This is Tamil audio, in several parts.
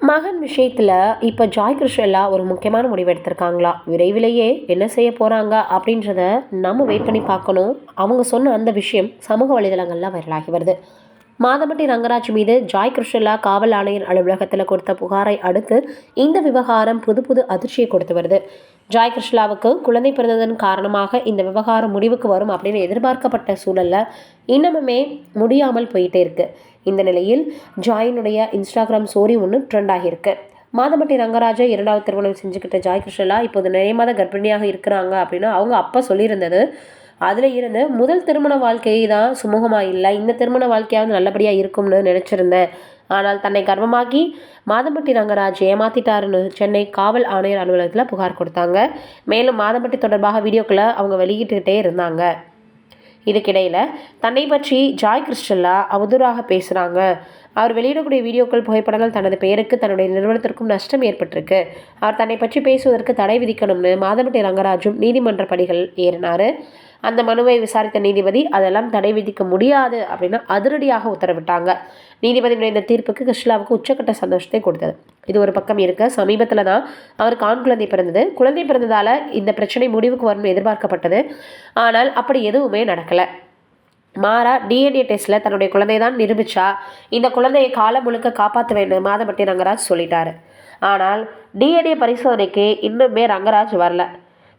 மகன் விஷயத்தில் இப்போ ஜாய் கிருஷ்ணல்லா ஒரு முக்கியமான முடிவு எடுத்திருக்காங்களா? விரைவிலேயே என்ன செய்ய போகிறாங்க அப்படின்றத நம்ம வெயிட் பண்ணி பார்க்கணும். அவங்க சொன்ன அந்த விஷயம் சமூக வலைதளங்களில் வைரலாகி வருது. மாதம்பட்டி ரங்கராஜ் மீது ஜாய் கிருஷ்ணல்லா காவல் ஆணையர் அலுவலகத்தில் கொடுத்த புகாரை அடுத்து இந்த விவகாரம் புது புது அதிர்ச்சியை கொடுத்து வருது. ஜாய் கிருஷ்ணலாவுக்கு குழந்தை பிறந்ததன் காரணமாக இந்த விவகாரம் முடிவுக்கு வரும் அப்படின்னு எதிர்பார்க்கப்பட்ட சூழல்ல இன்னமுமே முடியாமல் போயிட்டே இருக்கு. இந்த நிலையில் ஜாயினுடைய இன்ஸ்டாகிராம் ஸ்டோரி ஒன்று ட்ரெண்ட் ஆகியிருக்கு. மாதம்பட்டி ரங்கராஜை 2வது திருமணம் செஞ்சுக்கிட்ட ஜாய் கிருஷ்ணலா இப்போது நிறைய மாத கர்ப்பிணியாக இருக்கிறாங்க அப்படின்னு அவங்க அப்பா சொல்லியிருந்தது. அதில் இருந்து முதல் திருமண வாழ்க்கை தான் சுமூகமாக இல்லை, இந்த திருமண வாழ்க்கையாவது நல்லபடியாக இருக்கும்னு நினச்சிருந்தேன். ஆனால் தன்னை கர்ப்பமாக்கி மாதம்பட்டி ரங்கராஜ் ஏமாத்திட்டாருன்னு சென்னை காவல் ஆணையர் அலுவலகத்தில் புகார் கொடுத்தாங்க. மேலும் மாதம்பட்டி தொடர்பாக வீடியோக்களை அவங்க வெளியிட்டுக்கிட்டே இருந்தாங்க. இதுக்கிடையில் தன்னை பற்றி ஜாய் கிருஷ்ணல்லா அவதூறாக பேசுகிறாங்க, அவர் வெளியிடக்கூடிய வீடியோக்கள் புகைப்படங்கள் தனது பெயருக்கு தன்னுடைய நிறுவனத்திற்கும் நஷ்டம் ஏற்பட்டிருக்கு, அவர் தன்னை பற்றி பேசுவதற்கு தடை விதிக்கணும்னு மாதம்பட்டி ரங்கராஜும் நீதிமன்ற படிகள் ஏறினார். அந்த மனுவை விசாரித்த நீதிபதி அதெல்லாம் தடை விதிக்க முடியாது அப்படின்னு அதிரடியாக உத்தரவிட்டாங்க. நீதிபதியுடைய இந்த தீர்ப்புக்கு கிருஷ்ணலாவுக்கு உச்சக்கட்ட சந்தோஷத்தை கொடுத்தது. இது ஒரு பக்கம் இருக்க, சமீபத்தில் தான் அவருக்கு ஆண் குழந்தை பிறந்தது. குழந்தை பிறந்ததால் இந்த பிரச்சனை முடிவுக்கு வரும்னு எதிர்பார்க்கப்பட்டது. ஆனால் அப்படி எதுவுமே நடக்கலை. மாறா டிஎன்ஏ டெஸ்ட்டில் தன்னுடைய குழந்தை தான் நிரூபித்தா இந்த குழந்தையை காலம் முழுக்க காப்பாற்ற வேண்டும் மாதம்பட்டி ரங்கராஜ் சொல்லிட்டாரு. ஆனால் டிஎன்ஏ பரிசோதனைக்கு இன்னுமே ரங்கராஜ் வரல.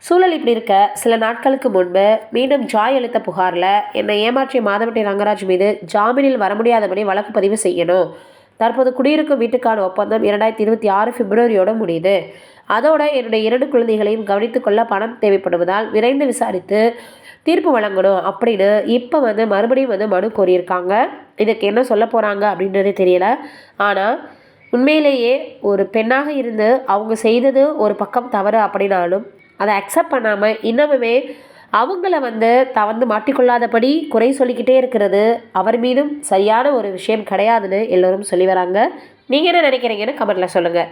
சூழல் இப்படி இருக்க, சில நாட்களுக்கு முன்பு மீண்டும் ஜாய் அளித்த புகாரில் என்னை ஏமாற்றிய மாதம்பட்டி ரங்கராஜ் மீது ஜாமீனில் வர முடியாதபடி வழக்கு பதிவு செய்யணும். தற்போது குடியிருக்கும் வீட்டுக்கான ஒப்பந்தம் 2026 பிப்ரவரியோட முடியுது. அதோட என்னுடைய 2 குழந்தைகளையும் கவனித்துக்கொள்ள பணம் தேவைப்படுவதால் விரைந்து விசாரித்து தீர்ப்பு வழங்கணும் அப்படின்னு இப்போ மறுபடியும் மனு கோரியிருக்காங்க. இதுக்கு என்ன சொல்ல போகிறாங்க அப்படின்றது தெரியல. ஆனால் உண்மையிலேயே ஒரு பெண்ணாக இருந்து அவங்க செய்தது ஒரு பக்கம் தவறு அப்படின்னாலும் அதை அக்செப்ட் பண்ணாமல் இன்னமுமே அவங்கள தவந்து மாட்டிக்கொள்ளாதபடி குறை சொல்லிக்கிட்டே இருக்கிறது அவர் மீதும் சரியான ஒரு விஷயம் கிடையாதுன்னு எல்லோரும் சொல்லி வராங்க. நீங்கள் என்ன நினைக்கிறீங்கன்னு கமெண்ட்டில் சொல்லுங்கள்.